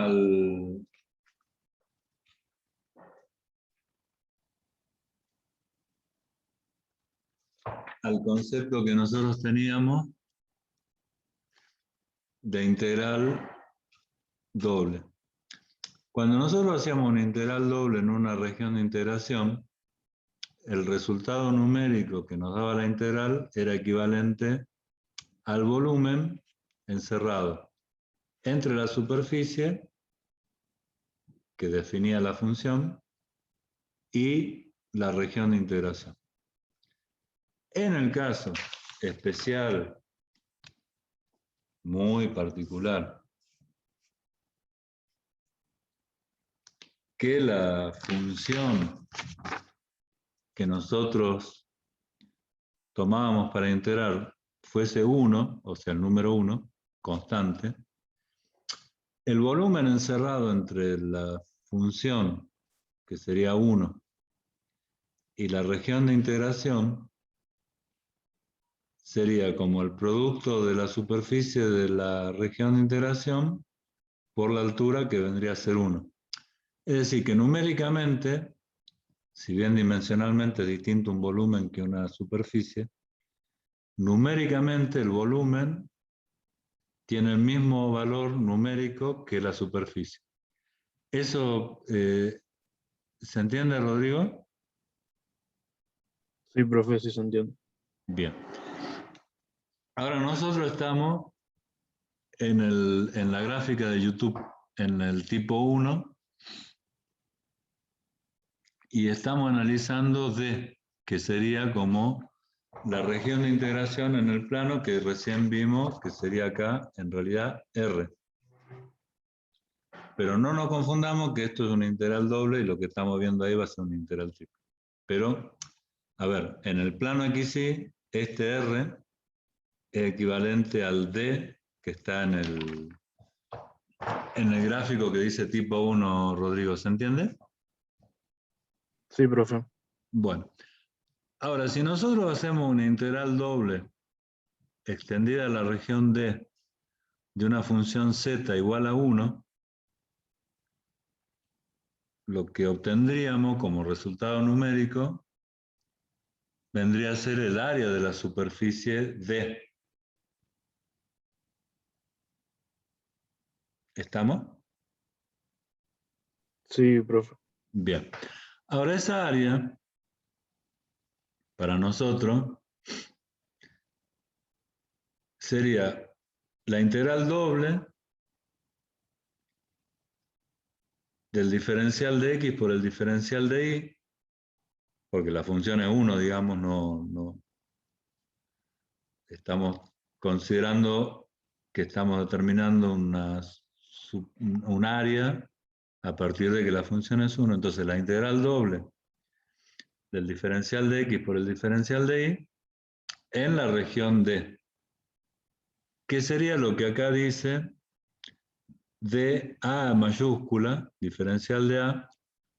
al concepto que nosotros teníamos de integral doble. Cuando nosotros hacíamos una integral doble en una región de integración, el resultado numérico que nos daba la integral era equivalente al volumen encerrado entre la superficie que definía la función y la región de integración. En el caso especial, muy particular, que la función que nosotros tomábamos para integrar fuese 1, o sea, el número 1, constante, el volumen encerrado entre la función, que sería 1, y la región de integración sería como el producto de la superficie de la región de integración por la altura, que vendría a ser 1. Es decir, que numéricamente, si bien dimensionalmente es distinto un volumen que una superficie, numéricamente el volumen tiene el mismo valor numérico que la superficie. ¿Eso se entiende, Rodrigo? Sí, profe, sí se entiende. Bien. Ahora nosotros estamos en la gráfica de YouTube, en el tipo 1, y estamos analizando D, que sería como la región de integración en el plano que recién vimos, que sería acá, en realidad, R. Pero no nos confundamos que esto es una integral doble y lo que estamos viendo ahí va a ser una integral triple. Pero, a ver, en el plano XY, este R es equivalente al D que está en el gráfico que dice tipo 1, Rodrigo, ¿se entiende? Sí, profe. Bueno, ahora si nosotros hacemos una integral doble extendida a la región D de una función z igual a 1, lo que obtendríamos como resultado numérico vendría a ser el área de la superficie D. ¿Estamos? Sí, profe. Bien. Ahora esa área, para nosotros, sería la integral doble del diferencial de x por el diferencial de y, porque la función es 1, digamos, no estamos considerando que estamos determinando un área a partir de que la función es 1. Entonces la integral doble del diferencial de x por el diferencial de y en la región D, que sería lo que acá dice de A mayúscula, diferencial de A,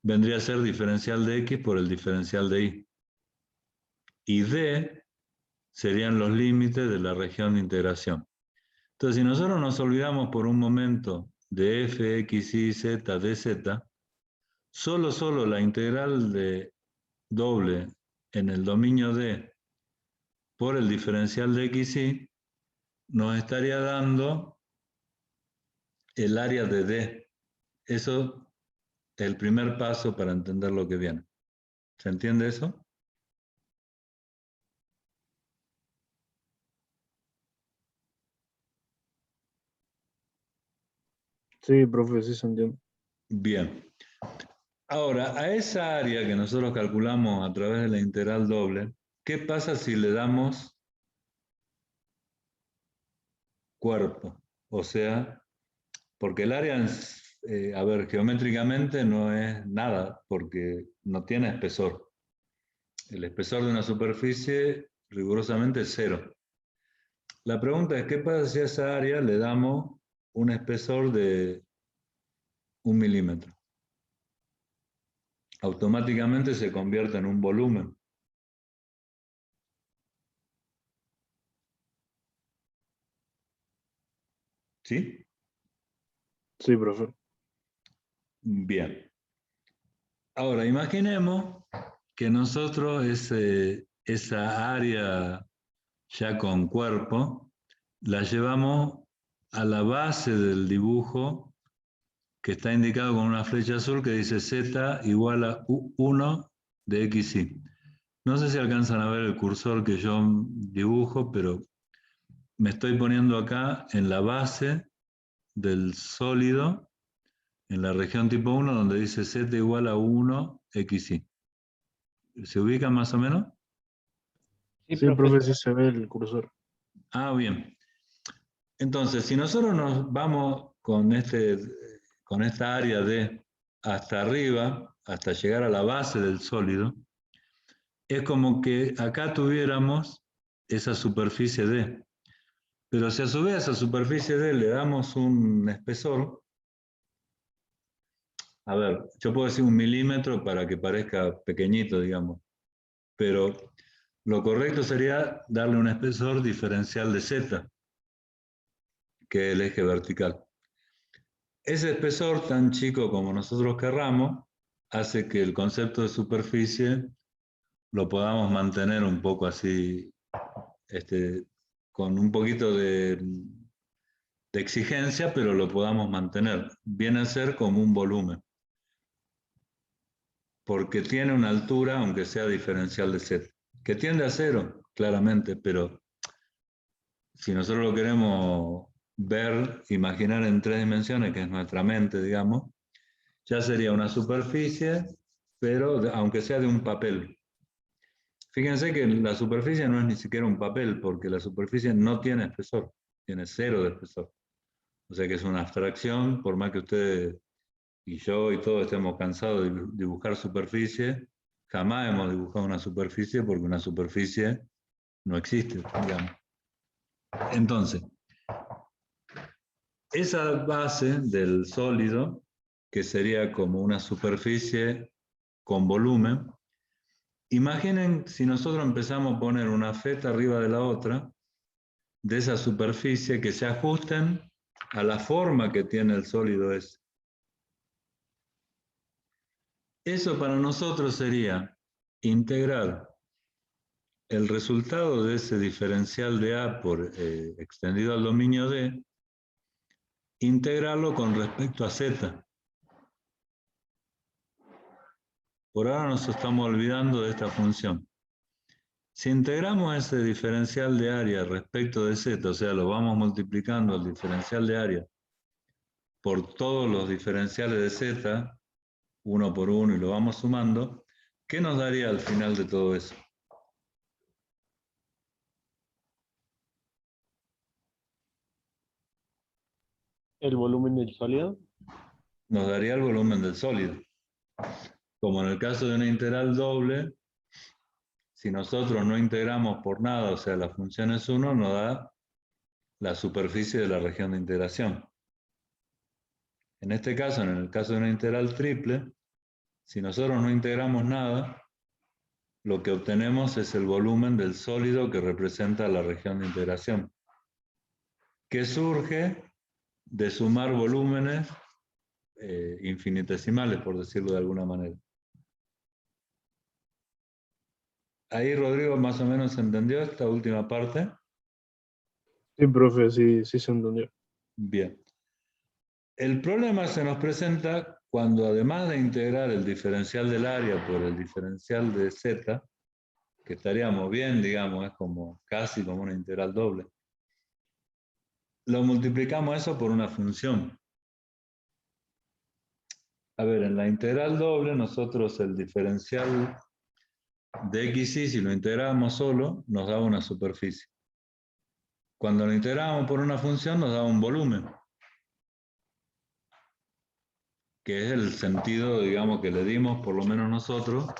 vendría a ser diferencial de x por el diferencial de y. Y D serían los límites de la región de integración. Entonces, si nosotros nos olvidamos por un momento de f, x, y, z, dz, solo la integral de doble en el dominio D por el diferencial de x, y nos estaría dando el área de D. Eso es el primer paso para entender lo que viene. ¿Se entiende eso? Sí, profe, sí se entiende. Bien. Ahora, a esa área que nosotros calculamos a través de la integral doble, ¿qué pasa si le damos cuerpo? O sea, Porque el área, a ver, geométricamente no es nada, porque no tiene espesor. El espesor de una superficie rigurosamente es 0. La pregunta es, ¿qué pasa si a esa área le damos un espesor de 1 milímetro? Automáticamente se convierte en un volumen. ¿Sí? Sí, profe. Bien. Ahora, imaginemos que nosotros esa área ya con cuerpo la llevamos a la base del dibujo que está indicado con una flecha azul que dice Z igual a 1 de XY. No sé si alcanzan a ver el cursor que yo dibujo, pero me estoy poniendo acá en la base del sólido, en la región tipo 1, donde dice Z igual a 1 XY. ¿Se ubica más o menos? Sí, Sí, profe. profe, sí se ve el cursor. Ah, bien. Entonces, si nosotros nos vamos con esta área de hasta arriba, hasta llegar a la base del sólido, es como que acá tuviéramos esa superficie D. Pero si a su vez a esa superficie D le damos un espesor, a ver, yo puedo decir 1 milímetro para que parezca pequeñito, digamos, pero lo correcto sería darle un espesor diferencial de Z, que es el eje vertical. Ese espesor, tan chico como nosotros querramos, hace que el concepto de superficie lo podamos mantener un poco así, con un poquito de exigencia, pero lo podamos mantener. Viene a ser como un volumen, porque tiene una altura, aunque sea diferencial de Z, que tiende a 0, claramente, pero si nosotros lo queremos ver, imaginar en 3 dimensiones, que es nuestra mente, digamos, ya sería una superficie, pero aunque sea de un papel. Fíjense que la superficie no es ni siquiera un papel, porque la superficie no tiene espesor, tiene 0 de espesor. O sea que es una abstracción, por más que ustedes y yo y todos estemos cansados de dibujar superficie, jamás hemos dibujado una superficie porque una superficie no existe, digamos. Entonces, esa base del sólido, que sería como una superficie con volumen, imaginen si nosotros empezamos a poner una feta arriba de la otra, de esa superficie que se ajusten a la forma que tiene el sólido ese. Eso para nosotros sería integrar el resultado de ese diferencial de A por extendido al dominio D, integrarlo con respecto a Z. Por ahora nos estamos olvidando de esta función. Si integramos ese diferencial de área respecto de Z, o sea, lo vamos multiplicando el diferencial de área por todos los diferenciales de Z, uno por uno, y lo vamos sumando, ¿qué nos daría al final de todo eso? El volumen del sólido. Nos daría el volumen del sólido. Como en el caso de una integral doble, si nosotros no integramos por nada, o sea, la función es 1, nos da la superficie de la región de integración. En este caso, en el caso de una integral triple, si nosotros no integramos nada, lo que obtenemos es el volumen del sólido que representa la región de integración, que surge de sumar volúmenes infinitesimales, por decirlo de alguna manera. Ahí, Rodrigo, más o menos entendió esta última parte. Sí, profe, sí, sí se entendió. Bien. El problema se nos presenta cuando, además de integrar el diferencial del área por el diferencial de Z, que estaríamos bien, digamos, es como casi como una integral doble, lo multiplicamos eso por una función. A ver, en la integral doble, nosotros el diferencial de xy, si lo integramos solo, nos da una superficie. Cuando lo integramos por una función, nos da un volumen. que es el sentido, digamos, que le dimos, por lo menos nosotros,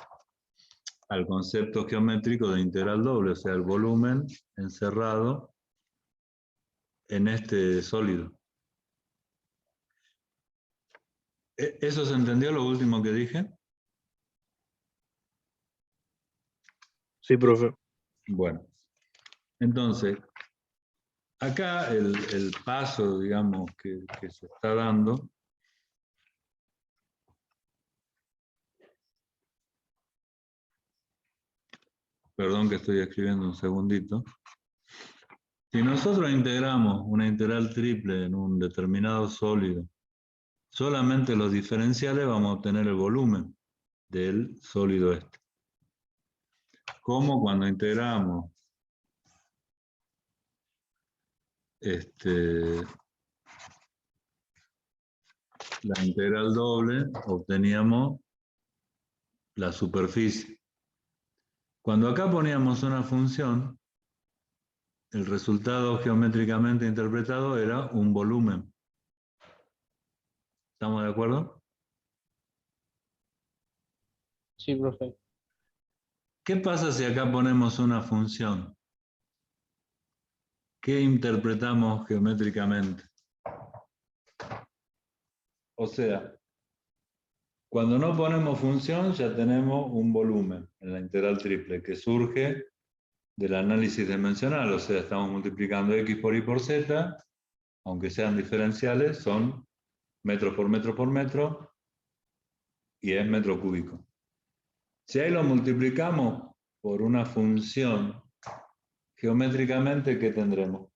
al concepto geométrico de integral doble, o sea, el volumen encerrado en este sólido. ¿Eso se entendió lo último que dije? Sí, profe. Bueno, entonces, acá el paso, digamos, que se está dando, perdón que estoy escribiendo un segundito. Si nosotros integramos una integral triple en un determinado sólido, solamente los diferenciales vamos a obtener el volumen del sólido este. Como cuando integramos la integral doble, obteníamos la superficie. Cuando acá poníamos una función, el resultado geométricamente interpretado era un volumen. ¿Estamos de acuerdo? Sí, profe. ¿Qué pasa si acá ponemos una función? ¿Qué interpretamos geométricamente? O sea, cuando no ponemos función ya tenemos un volumen en la integral triple que surge del análisis dimensional, o sea, estamos multiplicando x por y por z, aunque sean diferenciales, son metro por metro, y es metro cúbico. Si ahí lo multiplicamos por una función, geométricamente, ¿qué tendremos?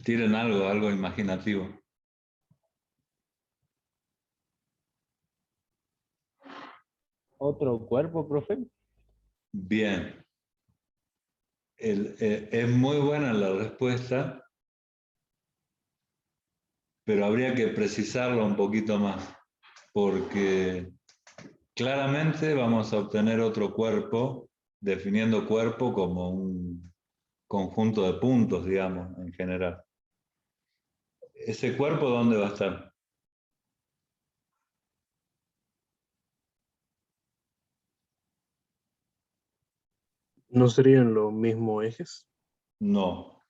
Tiren algo imaginativo. ¿Otro cuerpo, profe? Bien. Es muy buena la respuesta, pero habría que precisarlo un poquito más, porque claramente vamos a obtener otro cuerpo, definiendo cuerpo como un conjunto de puntos, digamos, en general. ¿Ese cuerpo dónde va a estar? ¿No serían los mismos ejes? No.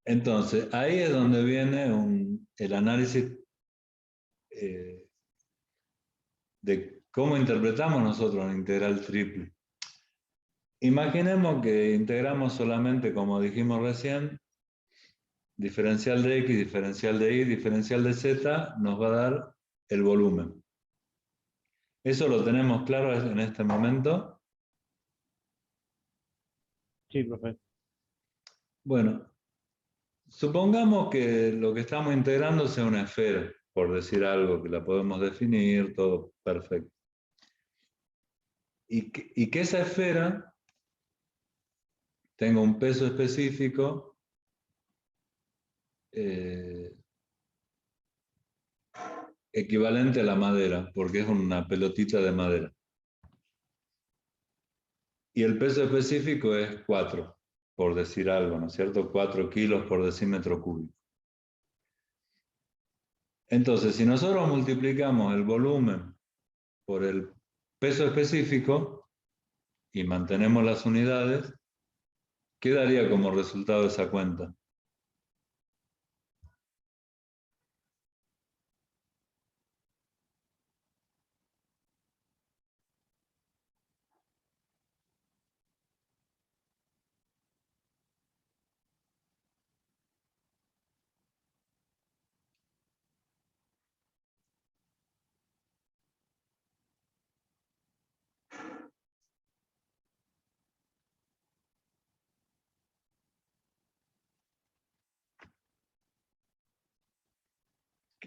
Entonces, ahí es donde viene el análisis de cómo interpretamos nosotros una integral triple. Imaginemos que integramos solamente, como dijimos recién, diferencial de x, diferencial de y, diferencial de z, nos va a dar el volumen. ¿Eso lo tenemos claro en este momento? Sí, profe. Bueno, supongamos que lo que estamos integrando sea una esfera, por decir algo, que la podemos definir, todo perfecto. Y que esa esfera tenga un peso específico equivalente a la madera, porque es una pelotita de madera. Y el peso específico es 4, por decir algo, ¿no es cierto? 4 kilos por decímetro cúbico. Entonces, si nosotros multiplicamos el volumen por el peso específico y mantenemos las unidades, ¿qué daría como resultado esa cuenta?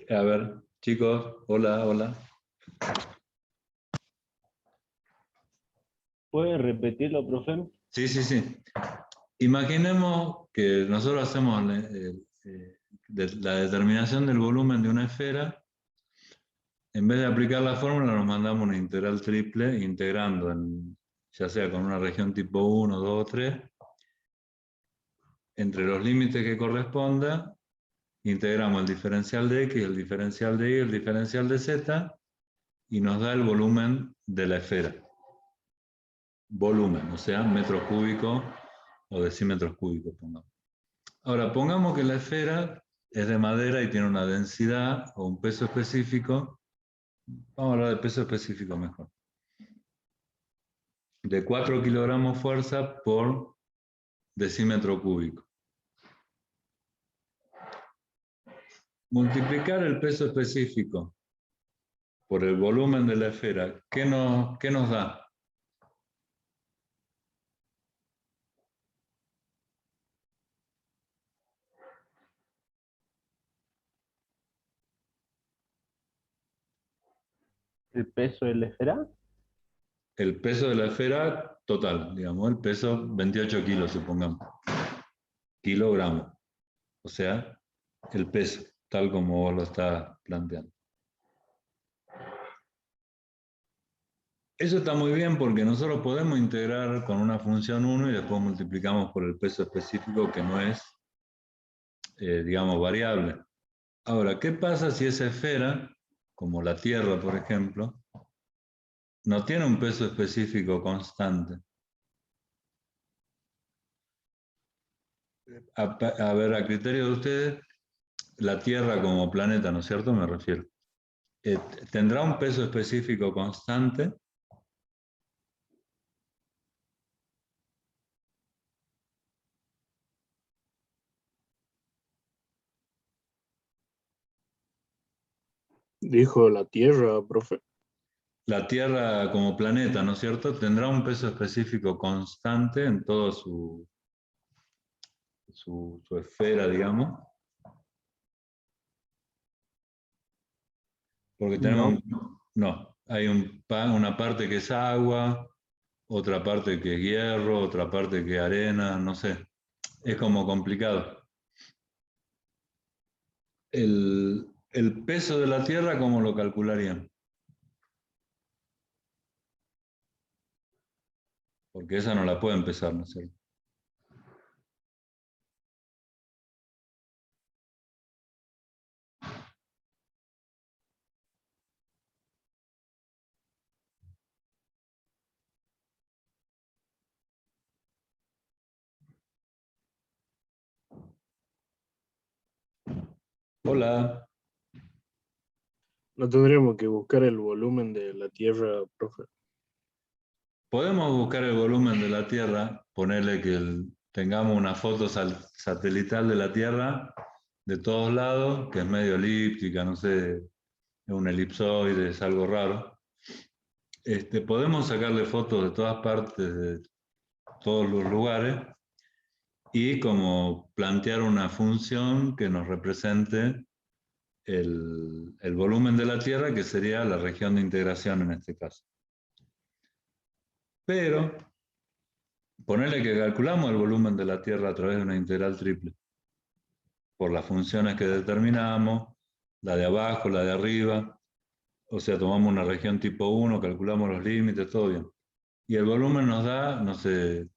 A ver, chicos, hola, hola. ¿Puede repetirlo, profe? Sí, sí, sí. Imaginemos que nosotros hacemos la determinación del volumen de una esfera. En vez de aplicar la fórmula, nos mandamos una integral triple integrando, ya sea con una región tipo 1, 2 o 3, entre los límites que corresponda, integramos el diferencial de x, el diferencial de y, el diferencial de z, y nos da el volumen de la esfera. Volumen, o sea, metros cúbicos o decímetros cúbicos, pongamos. Ahora, pongamos que la esfera es de madera y tiene una densidad o un peso específico. Vamos a hablar de peso específico mejor. De 4 kilogramos fuerza por decímetro cúbico. Multiplicar el peso específico por el volumen de la esfera, ¿qué nos da? ¿El peso de la esfera? El peso de la esfera total, digamos, el peso 28 kilos, supongamos. Kilogramos. O sea, el peso, tal como vos lo estás planteando. Eso está muy bien porque nosotros podemos integrar con una función 1 y después multiplicamos por el peso específico que no es, digamos, variable. Ahora, ¿qué pasa si esa esfera, como la Tierra, por ejemplo, no tiene un peso específico constante? A ver, a criterio de ustedes, la Tierra como planeta, ¿no es cierto? Me refiero. ¿Tendrá un peso específico constante? Dijo la Tierra, profe. La Tierra como planeta, ¿no es cierto? Tendrá un peso específico constante en toda su esfera, digamos. Porque tenemos, No. no, hay una parte que es agua, otra parte que es hierro, otra parte que es arena, no sé. Es como complicado. El peso de la Tierra, ¿cómo lo calcularían? Porque esa no la puede empezar, ¿no es cierto? Hola. No tendríamos que buscar el volumen de la Tierra, profe. Podemos buscar el volumen de la Tierra, ponerle que tengamos una foto satelital de la Tierra de todos lados, que es medio elíptica, no sé, es un elipsoide, es algo raro. Podemos sacarle fotos de todas partes, de todos los lugares, y como plantear una función que nos represente el volumen de la Tierra, que sería la región de integración en este caso. Pero ponerle que calculamos el volumen de la Tierra a través de una integral triple, por las funciones que determinamos, la de abajo, la de arriba, o sea, tomamos una región tipo 1, calculamos los límites, todo bien. Y el volumen nos da, no sé,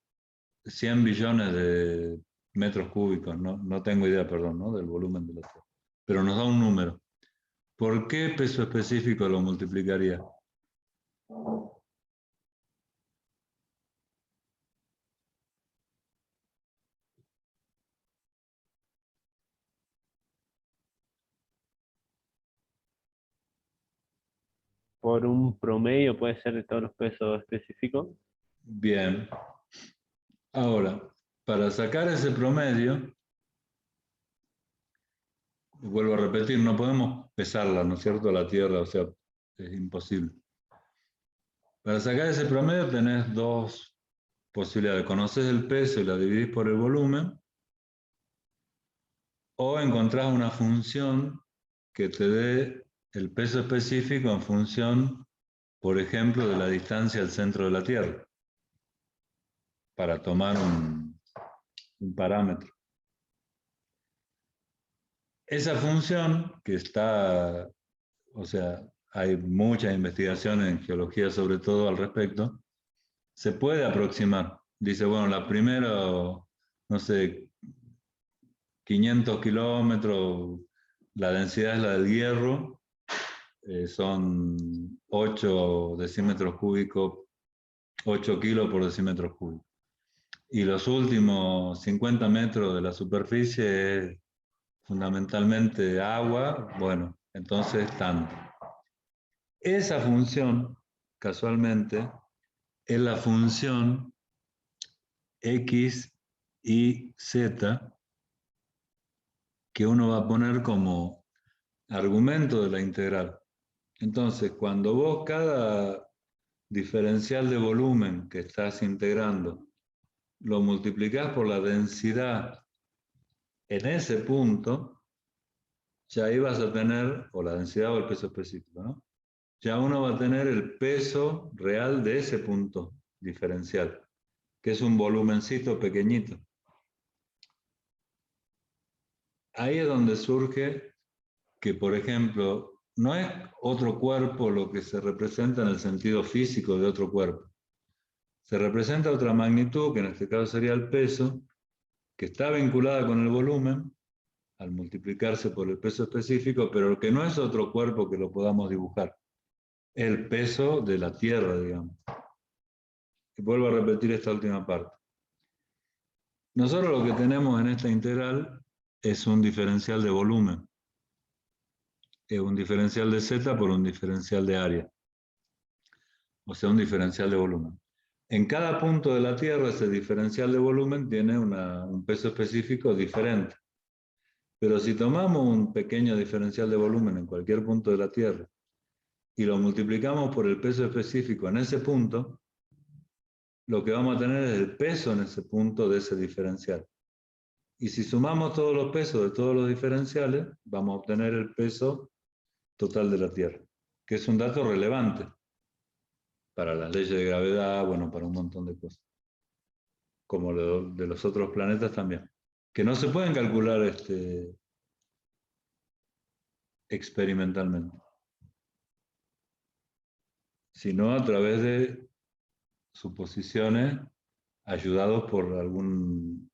100 billones de metros cúbicos, no tengo idea, perdón, ¿no? Del volumen de la Tierra. Pero nos da un número. ¿Por qué peso específico lo multiplicaría? Por un promedio puede ser de todos los pesos específicos. Bien. Ahora, para sacar ese promedio, vuelvo a repetir, no podemos pesarla, ¿no es cierto?, la Tierra, o sea, es imposible. Para sacar ese promedio tenés dos posibilidades. Conoces el peso y la dividís por el volumen, o encontrás una función que te dé el peso específico en función, por ejemplo, de la distancia al centro de la Tierra, para tomar un parámetro. Esa función que está, o sea, hay muchas investigaciones en geología sobre todo al respecto, se puede aproximar. Dice, bueno, la primera, no sé, 500 kilómetros, la densidad es la del hierro, son 8 decímetros cúbicos, 8 kilos por decímetro cúbico. Y los últimos 50 metros de la superficie es fundamentalmente agua, bueno, entonces tanto. Esa función, casualmente, es la función X, Y, Z que uno va a poner como argumento de la integral. Entonces, cuando vos cada diferencial de volumen que estás integrando lo multiplicás por la densidad en ese punto, ya ahí vas a tener, o la densidad o el peso específico, ¿no? Ya uno va a tener el peso real de ese punto diferencial, que es un volumencito pequeñito. Ahí es donde surge que, por ejemplo, no es otro cuerpo lo que se representa en el sentido físico de otro cuerpo. Se representa otra magnitud, que en este caso sería el peso, que está vinculada con el volumen, al multiplicarse por el peso específico, pero que no es otro cuerpo que lo podamos dibujar. El peso de la Tierra, digamos. Y vuelvo a repetir esta última parte. Nosotros lo que tenemos en esta integral es un diferencial de volumen. Es un diferencial de Z por un diferencial de área. O sea, un diferencial de volumen. En cada punto de la Tierra, ese diferencial de volumen tiene un peso específico diferente. Pero si tomamos un pequeño diferencial de volumen en cualquier punto de la Tierra y lo multiplicamos por el peso específico en ese punto, lo que vamos a tener es el peso en ese punto de ese diferencial. Y si sumamos todos los pesos de todos los diferenciales, vamos a obtener el peso total de la Tierra, que es un dato relevante para las leyes de gravedad, bueno, para un montón de cosas, como lo de los otros planetas también, que no se pueden calcular experimentalmente, sino a través de suposiciones ayudados por algún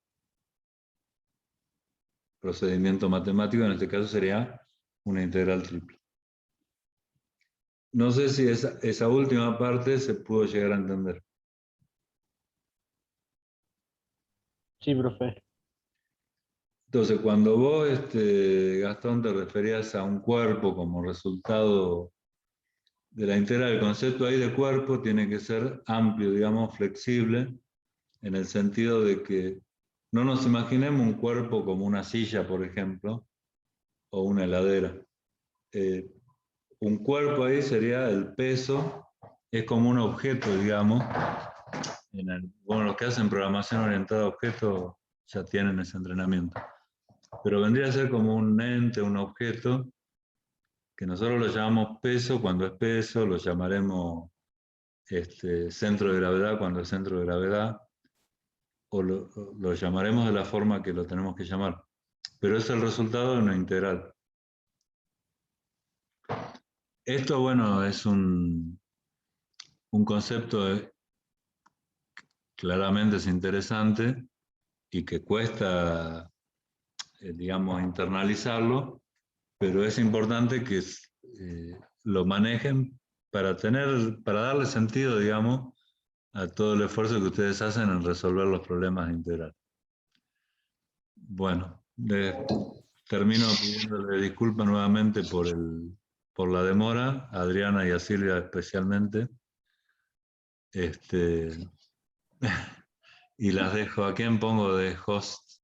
procedimiento matemático, en este caso sería una integral triple. No sé si esa última parte se pudo llegar a entender. Sí, profe. Entonces, cuando vos, Gastón, te referías a un cuerpo como resultado de la integral, el concepto ahí de cuerpo tiene que ser amplio, digamos, flexible, en el sentido de que no nos imaginemos un cuerpo como una silla, por ejemplo, o una heladera. Un cuerpo ahí sería el peso, es como un objeto, digamos. Bueno, los que hacen programación orientada a objetos ya tienen ese entrenamiento. Pero vendría a ser como un ente, un objeto, que nosotros lo llamamos peso cuando es peso, lo llamaremos centro de gravedad cuando es centro de gravedad, o lo llamaremos de la forma que lo tenemos que llamar. Pero es el resultado de una integral. Esto, bueno, es un concepto claramente es interesante y que cuesta, digamos, internalizarlo, pero es importante que lo manejen para darle sentido, digamos, a todo el esfuerzo que ustedes hacen en resolver los problemas de integral. Bueno, termino pidiéndole disculpas nuevamente por la demora, a Adriana y a Silvia especialmente. Y las dejo. ¿A quién pongo de host?